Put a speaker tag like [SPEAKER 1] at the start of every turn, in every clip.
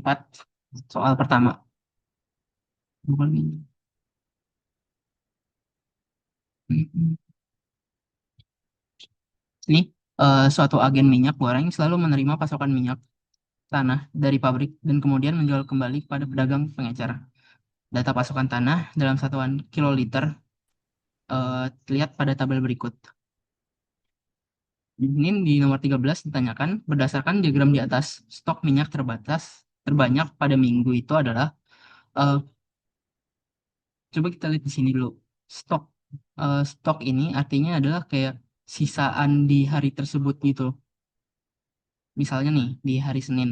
[SPEAKER 1] 4 soal pertama. Bukan ini. Ini suatu agen minyak goreng selalu menerima pasokan minyak tanah dari pabrik dan kemudian menjual kembali kepada pedagang pengecer. Data pasokan tanah dalam satuan kiloliter terlihat pada tabel berikut. Ini di nomor 13 ditanyakan, berdasarkan diagram di atas, stok minyak terbanyak pada minggu itu adalah, eh, coba kita lihat di sini dulu. Stok stok ini artinya adalah kayak sisaan di hari tersebut gitu. Misalnya nih, di hari Senin,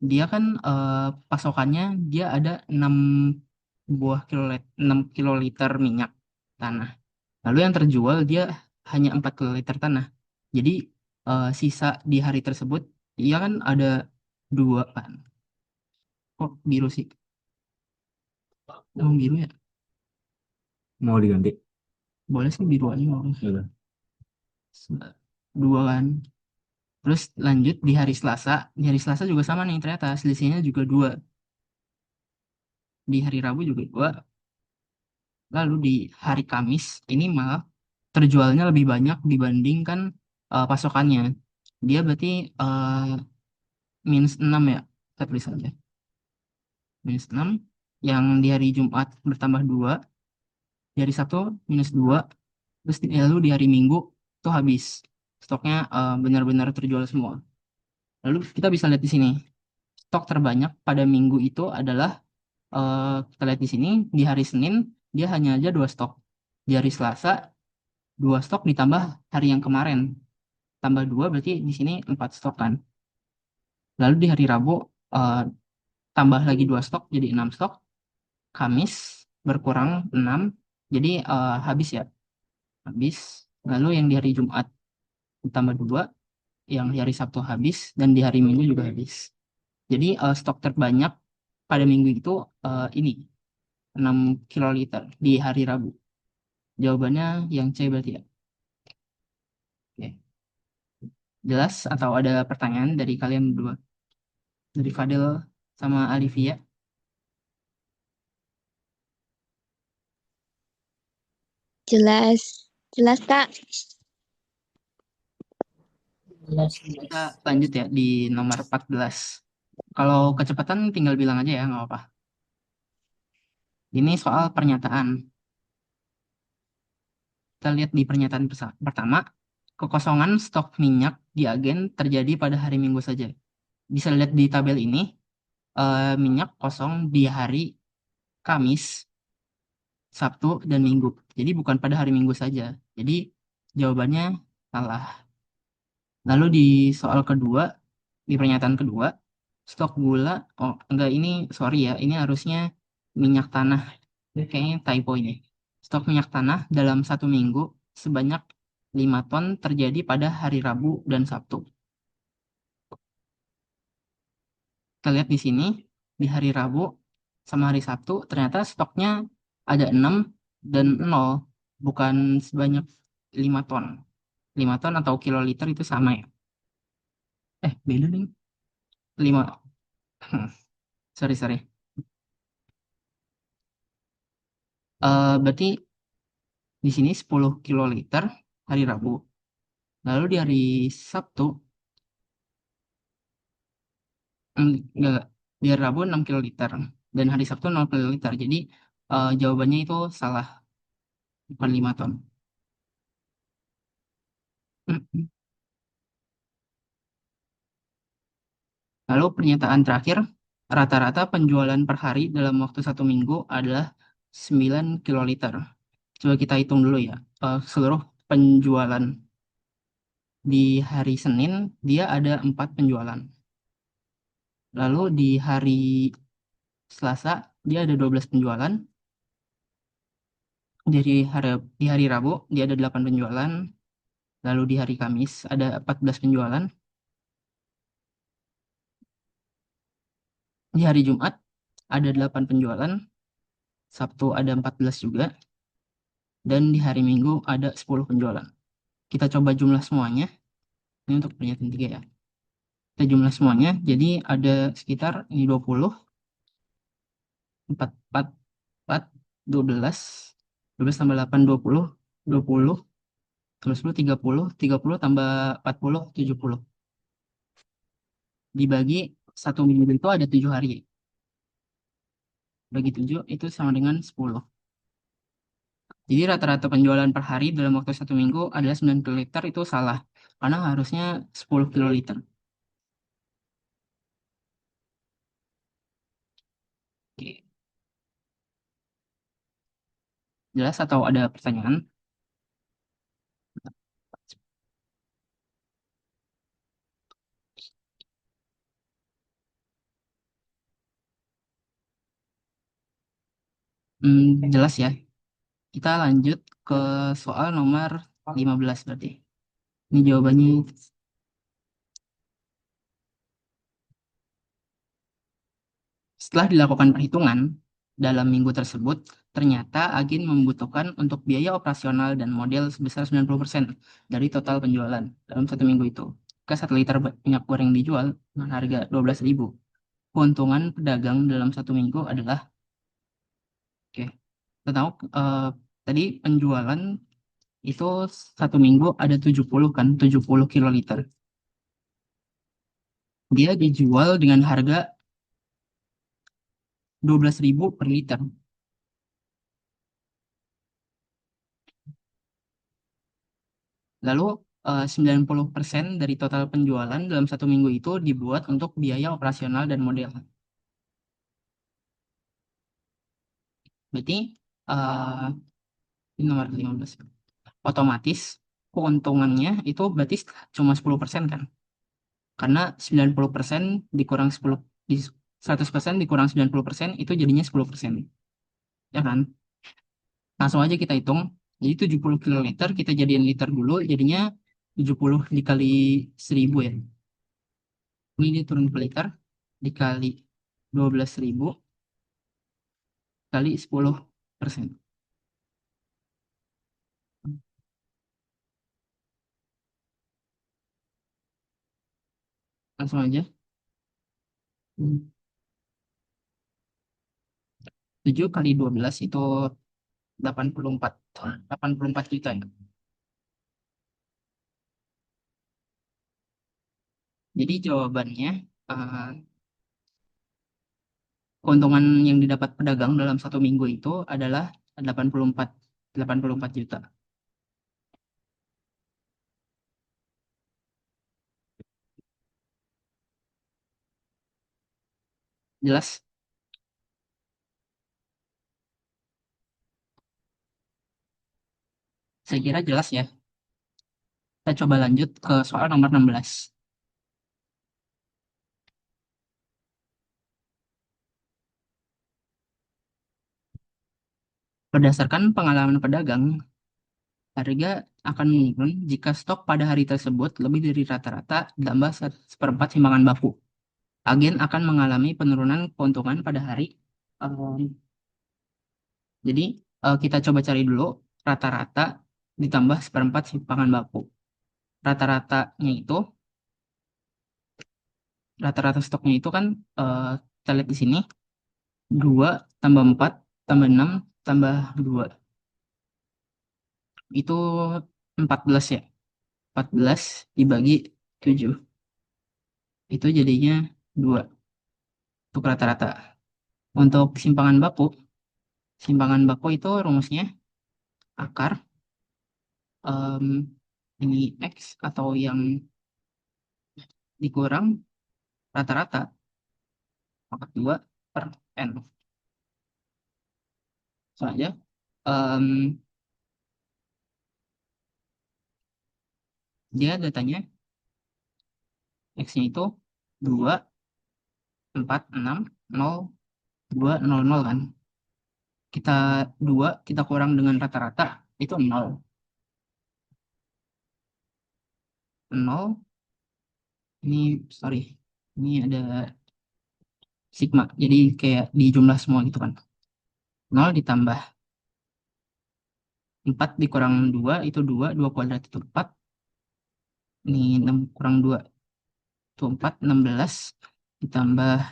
[SPEAKER 1] dia kan pasokannya dia ada 6 kiloliter minyak tanah. Lalu yang terjual dia hanya 4 kiloliter tanah. Jadi sisa di hari tersebut dia kan ada dua kan. Kok biru sih? Oh, biru ya?
[SPEAKER 2] Mau diganti?
[SPEAKER 1] Boleh sih biru aja.
[SPEAKER 2] Iya.
[SPEAKER 1] Dua kan. Terus lanjut di hari Selasa. Di hari Selasa juga sama nih ternyata selisihnya juga dua. Di hari Rabu juga dua. Lalu di hari Kamis ini malah terjualnya lebih banyak dibandingkan pasokannya. Dia berarti minus 6 ya. Kita tulis aja. Minus 6. Yang di hari Jumat bertambah 2. Di hari Sabtu minus 2. Terus lalu di hari Minggu itu habis. Stoknya benar-benar terjual semua. Lalu kita bisa lihat di sini. Stok terbanyak pada minggu itu adalah, kita lihat di sini, di hari Senin dia hanya aja 2 stok. Di hari Selasa 2 stok ditambah hari yang kemarin. Tambah 2 berarti di sini 4 stok kan. Lalu di hari Rabu eh, tambah lagi 2 stok jadi 6 stok. Kamis berkurang 6 jadi habis ya. Habis. Lalu yang di hari Jumat ditambah 2, yang di hari Sabtu habis, dan di hari Minggu juga habis. Jadi stok terbanyak pada minggu itu ini 6 kiloliter di hari Rabu. Jawabannya yang C berarti ya. Oke. Jelas atau ada pertanyaan dari kalian berdua? Dari Fadil sama Alivia?
[SPEAKER 3] Jelas. Jelas, Kak.
[SPEAKER 1] Jelas. Kita lanjut ya di nomor 14. Kalau kecepatan tinggal bilang aja ya, nggak apa-apa. Ini soal pernyataan. Kita lihat di pernyataan pertama, kekosongan stok minyak di agen terjadi pada hari Minggu saja. Bisa lihat di tabel ini, minyak kosong di hari Kamis, Sabtu, dan Minggu. Jadi bukan pada hari Minggu saja. Jadi jawabannya salah. Lalu di soal kedua, di pernyataan kedua, stok gula, oh enggak ini, sorry ya, ini harusnya minyak tanah. Ini kayaknya typo ini. Stok minyak tanah dalam 1 minggu sebanyak 5 ton terjadi pada hari Rabu dan Sabtu. Kita lihat di sini, di hari Rabu sama hari Sabtu, ternyata stoknya ada 6 dan 0, bukan sebanyak 5 ton. 5 ton atau kiloliter itu sama ya? Beda nih. 5. Sorry, sorry. Berarti di sini 10 kiloliter hari Rabu. Lalu di hari Sabtu, enggak, di hari Rabu 6 kiloliter. Dan hari Sabtu 0 kiloliter. Jadi jawabannya itu salah. Bukan 5 ton. Lalu pernyataan terakhir, rata-rata penjualan per hari dalam waktu 1 minggu adalah 9 kiloliter. Coba kita hitung dulu ya. Seluruh penjualan di hari Senin, dia ada 4 penjualan. Lalu di hari Selasa, dia ada 12 penjualan. Di hari Rabu, dia ada 8 penjualan. Lalu di hari Kamis, ada 14 penjualan. Di hari Jumat, ada 8 penjualan. Sabtu ada 14 juga. Dan di hari Minggu ada 10 penjualan. Kita coba jumlah semuanya. Ini untuk pernyataan 3 ya. kita jumlah semuanya. Jadi ada sekitar ini 20, 4, 4, 4, 12, 12 tambah 8, 20, 20, terus 10, 30 tambah 40, 70. Dibagi 1 minggu itu ada 7 hari. Bagi 7 itu sama dengan 10. Jadi rata-rata penjualan per hari dalam waktu 1 minggu adalah 9 kiloliter, itu salah. Karena harusnya 10 kiloliter. Oke. Jelas atau ada pertanyaan? Jelas ya. Kita lanjut ke soal nomor 15 berarti. Ini jawabannya. Setelah dilakukan perhitungan dalam minggu tersebut, ternyata agen membutuhkan untuk biaya operasional dan model sebesar 90% dari total penjualan dalam 1 minggu itu. Ke 1 liter minyak goreng dijual dengan harga 12.000. Keuntungan pedagang dalam 1 minggu adalah, oke, kita tahu tadi penjualan itu 1 minggu ada 70 kan, 70 kiloliter. Dia dijual dengan harga 12.000 per liter. Lalu 90% dari total penjualan dalam 1 minggu itu dibuat untuk biaya operasional dan model. Berarti eh, ini nomor 15. Otomatis keuntungannya itu berarti cuma 10% kan? Karena 90% dikurang 10, 100% dikurang 90% itu jadinya 10%. Ya kan? Langsung aja kita hitung. Jadi 70 kiloliter kita jadiin liter dulu, jadinya 70 dikali 1.000 ya. Ini dia turun ke liter, dikali 12.000 kali 10%. Langsung aja. 7 kali 12 itu 84. 84 juta ya. Jadi jawabannya, eh, keuntungan yang didapat pedagang dalam 1 minggu itu adalah 84 juta. Jelas? Saya kira jelas ya. Kita coba lanjut ke soal nomor 16. Berdasarkan pengalaman pedagang, harga akan menurun jika stok pada hari tersebut lebih dari rata-rata ditambah 1/4 timbangan baku. Agen akan mengalami penurunan keuntungan pada hari. Jadi kita coba cari dulu rata-rata ditambah 1/4 timbangan baku. Rata-ratanya itu, rata-rata stoknya itu kan kita lihat di sini 2 tambah 4 tambah 6 tambah 2 itu 14 ya. 14 dibagi 7 itu jadinya 2 untuk rata-rata. Untuk simpangan baku itu rumusnya akar em, ini X atau yang dikurang rata-rata pangkat 2 per N. Soalnya em, dia datanya X-nya itu 2, 4, 6, 0, 2, 0, 0 kan. Kita 2 kita kurang dengan rata-rata itu 0. 0 ini sorry. Ini ada sigma. Jadi kayak di jumlah semua gitu kan. 0 ditambah 4 dikurang 2 itu 2, 2 kuadrat itu 4. Ini 6 kurang 2 Tuh 4, 16 ditambah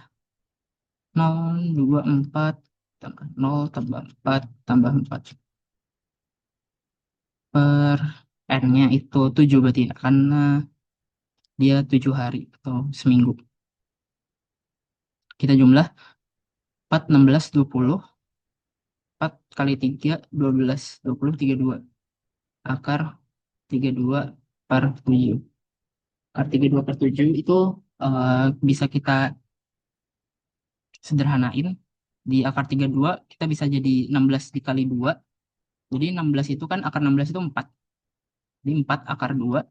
[SPEAKER 1] 0, 2, 4, tambah 0, tambah 4, tambah 4. Per N-nya itu 7 berarti ya, karena dia 7 hari atau seminggu. Kita jumlah 4, 16, 20. 4 kali 3, 12. 20, 32. Akar 32 per 7. Akar 32 per 7 itu bisa kita sederhanain. Di akar 32 kita bisa jadi 16 dikali 2. Jadi 16 itu kan akar 16 itu 4. Jadi 4 akar 2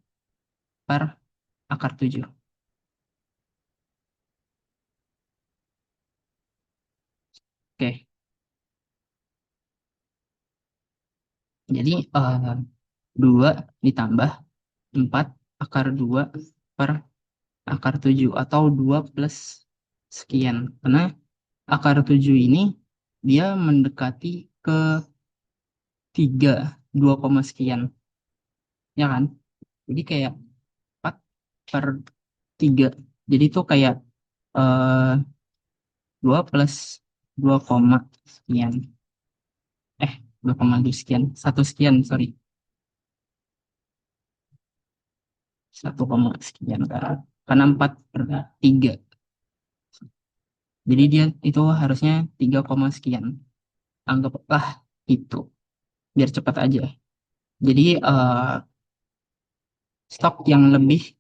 [SPEAKER 1] per akar 7. Oke, jadi 2 ditambah 4 akar 2 per akar 7 atau 2 plus sekian. Karena akar 7 ini dia mendekati ke 3, 2 koma sekian. Ya kan? Jadi kayak 4 per 3. Jadi itu kayak eh 2 plus 2 koma sekian. 2,2 sekian. 1 sekian, sorry. 1 koma sekian. Karena 4 per 3. Jadi dia itu harusnya 3 koma sekian. Anggaplah itu. Biar cepat aja. Jadi stok yang lebih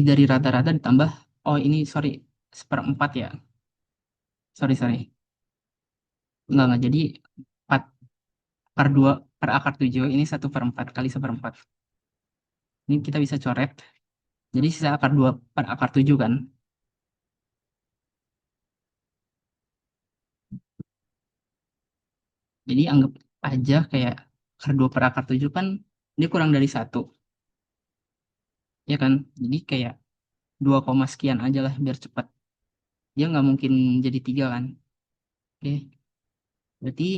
[SPEAKER 1] dari rata-rata ditambah, oh ini sorry, seperempat ya. Sorry. Enggak. Jadi 4 per 2 per akar 7 ini 1/4 kali 1/4. Ini kita bisa coret. Jadi sisa akar 2 per akar 7 kan. Jadi anggap aja kayak akar 2 per akar 7 kan dia kurang dari 1. Ya kan? Jadi kayak 2 koma sekian aja lah biar cepat. Dia nggak mungkin jadi 3 kan. Oke. Berarti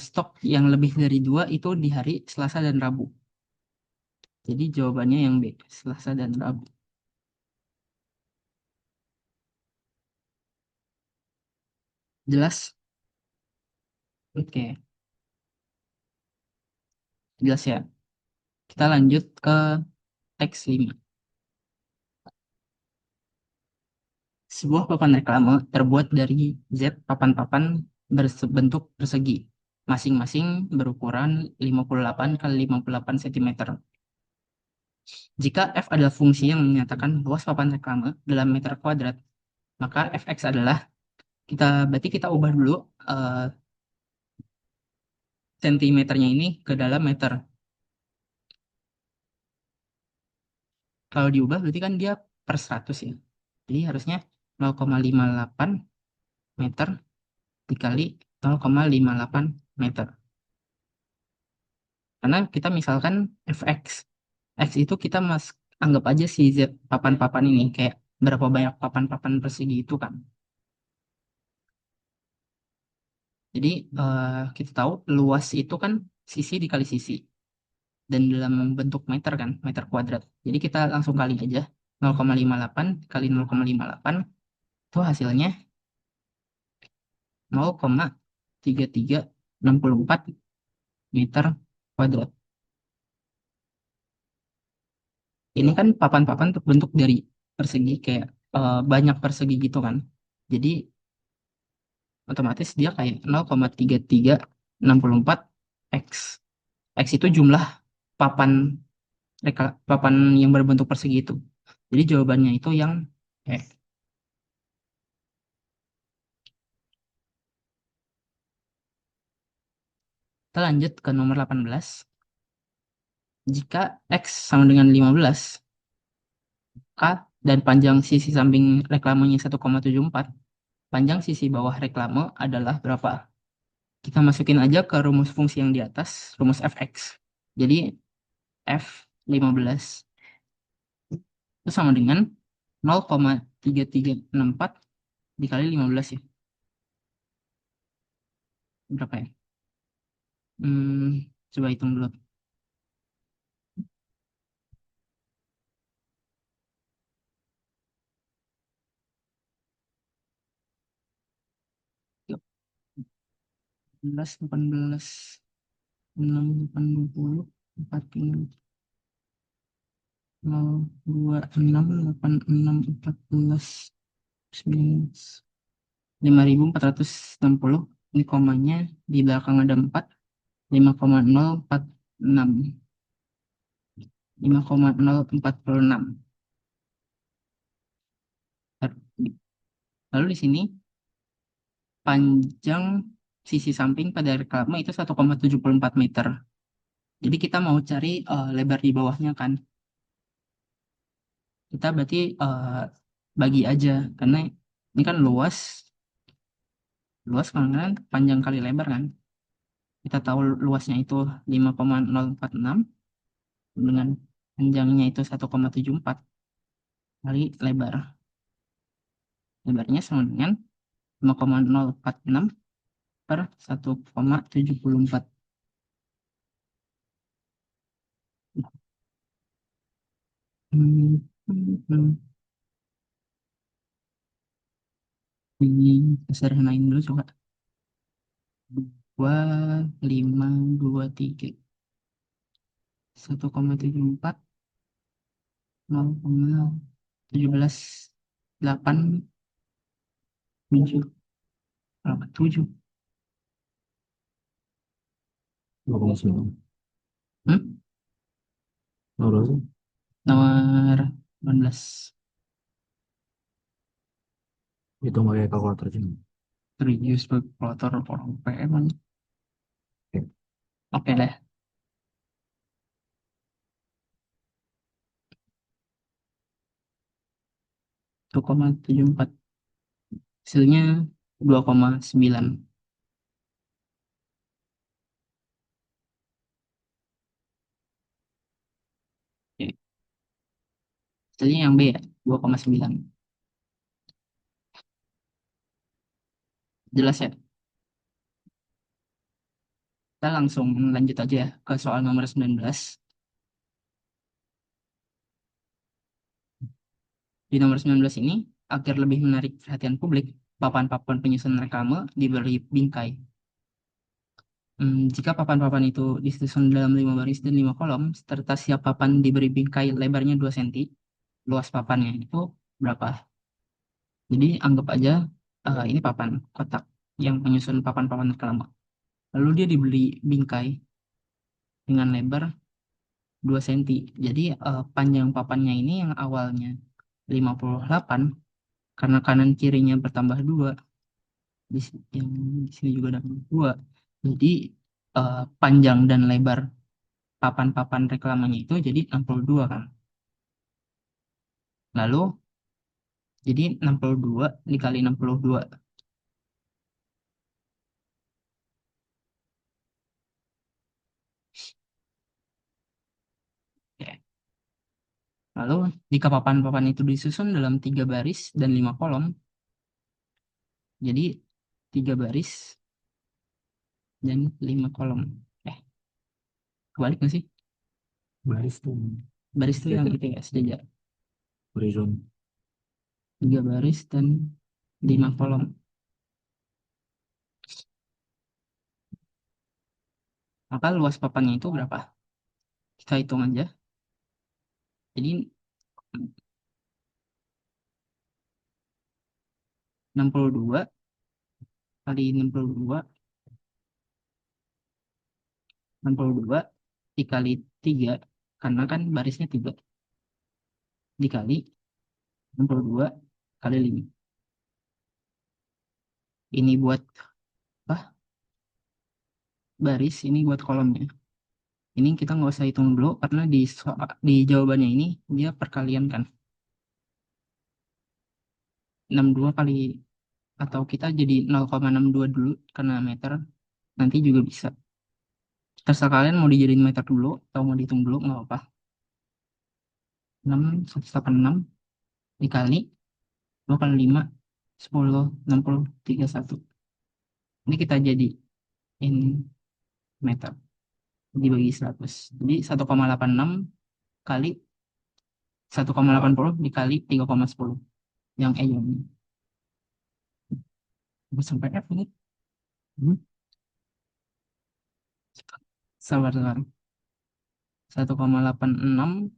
[SPEAKER 1] stok yang lebih dari 2 itu di hari Selasa dan Rabu. Jadi jawabannya yang B, Selasa dan Rabu. Jelas? Oke, jelas ya. Kita lanjut ke teks 5. Sebuah papan reklame terbuat dari Z papan-papan berbentuk persegi, masing-masing berukuran 58 kali 58 cm. Jika F adalah fungsi yang menyatakan luas papan reklame dalam meter kuadrat, maka Fx adalah, berarti kita ubah dulu sentimeternya ini ke dalam meter. Kalau diubah berarti kan dia per 100 ya. Jadi harusnya 0,58 meter dikali 0,58 meter. Karena kita misalkan fx. X itu kita anggap aja si Z papan-papan ini kayak berapa banyak papan-papan persegi itu kan. Jadi kita tahu luas itu kan sisi dikali sisi. Dan dalam bentuk meter kan, meter kuadrat. Jadi kita langsung kali aja 0,58 kali 0,58 itu hasilnya 0,3364 meter kuadrat. Ini kan papan-papan terbentuk dari persegi kayak banyak persegi gitu kan. Jadi otomatis dia kayak 0,3364 X. X itu jumlah papan papan yang berbentuk persegi itu. Jadi jawabannya itu yang F. Kita lanjut ke nomor 18. Jika X sama dengan 15, K dan panjang sisi samping reklamenya 1,74, panjang sisi bawah reklame adalah berapa? Kita masukin aja ke rumus fungsi yang di atas, rumus fx. Jadi F15 itu sama dengan 0,3364 dikali 15 ya. Berapa ya? Coba hitung dulu. 18, 18, 6, 8, 20, 40, 0, 2, 6, 8, 6, 14, 19, 5.460. Ini komanya di belakang ada 4, 5,046. 5,046. Lalu di sini panjang sisi samping pada reklame itu 1,74 meter. Jadi kita mau cari lebar di bawahnya kan. Kita berarti bagi aja karena ini kan luas kan panjang kali lebar kan. Kita tahu luasnya itu 5,046 dengan panjangnya itu 1,74 kali lebar. Lebarnya sama dengan 5,046 per 1,74. Ini sederhanain dulu coba. 2, 5, 2, 3. 1,74, 0,17, 8, 7, 7.
[SPEAKER 2] 2,9.
[SPEAKER 1] Hmm?
[SPEAKER 2] Berapa sih?
[SPEAKER 1] Nomor 18.
[SPEAKER 2] Itu pakai kalkulator aja.
[SPEAKER 1] Serius kalkulator orang PM.
[SPEAKER 2] Oke.
[SPEAKER 1] Oke deh. 1,74. Hasilnya 2,9. Oke. Hasilnya yang B ya, 2,9. Jelas ya? Kita langsung lanjut aja ya ke soal nomor 19. Di nomor 19 ini, agar lebih menarik perhatian publik, papan-papan penyusun reklame diberi bingkai. Jika papan-papan itu disusun dalam 5 baris dan 5 kolom, serta siap papan diberi bingkai lebarnya 2 cm, luas papannya itu berapa? Jadi anggap aja ini papan kotak yang menyusun papan-papan reklame. Lalu dia diberi bingkai dengan lebar 2 cm. Jadi panjang papannya ini yang awalnya 58, karena kanan kirinya bertambah 2, yang di sini juga ada 2. Jadi panjang dan lebar papan-papan reklamanya itu jadi 62 kan. Lalu jadi 62 dikali 62. Oke. Lalu jika papan-papan itu disusun dalam 3 baris dan 5 kolom, jadi 3 baris dan 5 kolom. Kebalik nggak sih?
[SPEAKER 2] Baris tuh.
[SPEAKER 1] Baris itu yang itu ya, sejajar.
[SPEAKER 2] Horizon.
[SPEAKER 1] 3 baris dan 5 kolom. Maka luas papannya itu berapa? Kita hitung aja. Jadi 62 kali 62, 62 dikali 3, karena kan barisnya 3, dikali 62 kali 5. Ini buat apa? Baris, ini buat kolomnya. Ini kita nggak usah hitung dulu karena di jawabannya ini dia perkalian kan. 62 kali, atau kita jadi 0,62 dulu karena meter, nanti juga bisa. Terserah kalian mau dijadiin meter dulu atau mau dihitung dulu nggak apa-apa. 6, 186 dikali 2 kali 5, 10, 60, 31. Ini kita jadiin meter dibagi 100. Jadi 1,86 kali 1,80 dikali 3,10. Yang E yang ini. Sampai F ini. Sabar. 1,86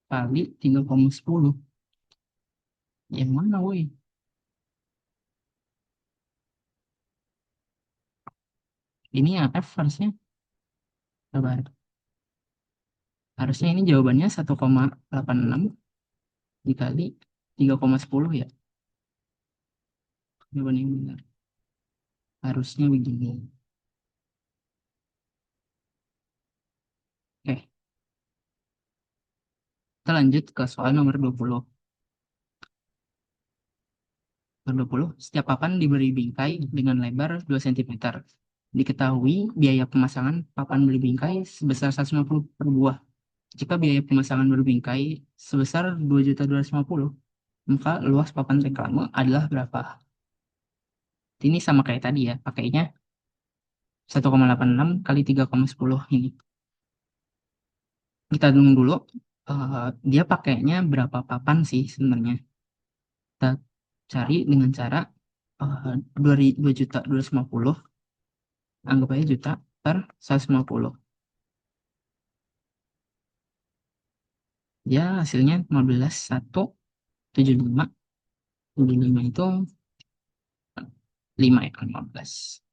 [SPEAKER 1] kali 3,10. Yang mana, woi? Ini yang F harusnya. Sabar. Harusnya ini jawabannya 1,86 dikali 3,10 ya. Jawaban yang benar. Harusnya begini. Oke. Kita lanjut ke soal nomor 20. Nomor 20. Setiap papan diberi bingkai dengan lebar 2 cm. Diketahui biaya pemasangan papan berbingkai sebesar 150 per buah. Jika biaya pemasangan berbingkai sebesar 2.250.000, maka luas papan reklame adalah berapa? Ini sama kayak tadi ya, pakainya 1,86 kali 3,10 ini. Kita hitung dulu, dia pakainya berapa papan sih sebenarnya. Kita cari dengan cara 2.250.000, anggap aja juta per 150. Ya hasilnya 15.175. 75 itu 5 ya, 15.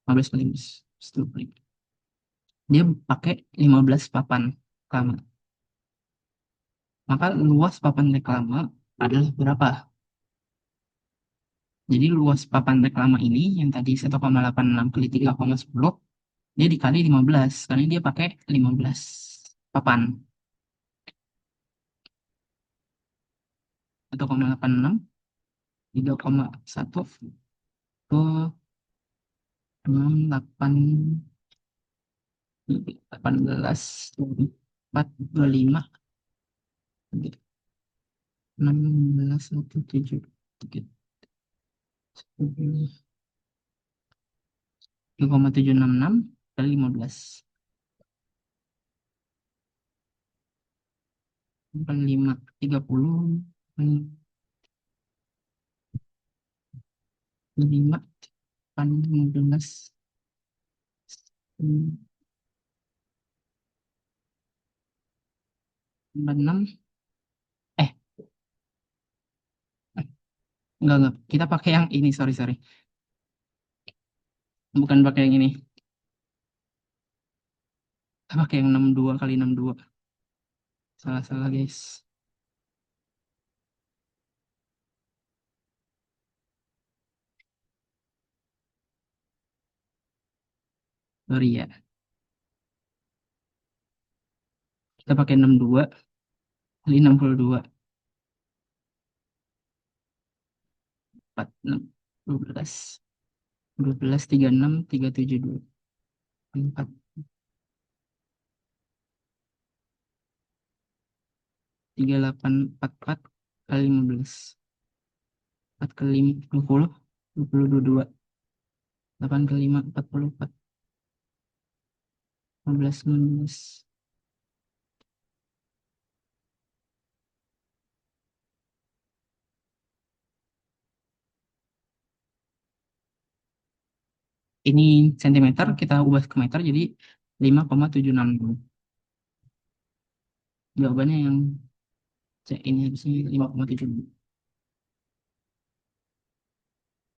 [SPEAKER 1] 15 kali 15. Dia pakai 15 papan reklame. Maka luas papan reklame adalah berapa? Jadi luas papan reklame ini yang tadi 1,86 kali 3,10, dia dikali 15 karena dia pakai 15 papan. 1,86 3,1 ke 6, 8, 18, 4, 25, 16, 1, 7, 3, 3,766 kali 15. 5, 30, 5, 15, 46. Eh, enggak. Kita pakai yang ini, sorry. Bukan pakai yang ini. Kita pakai yang 62 kali 62. Salah, guys. Sorry ya. Kita pakai 62 kali 62. 4, 6, 12. 12, 36, 372. 4, 38, 44 kali 15. 4 kali 5, 20, 22. 8 kali 5, 44. 15, 19. Ini sentimeter, kita ubah ke meter jadi 5,760. Jawabannya yang C ini harusnya 5,7.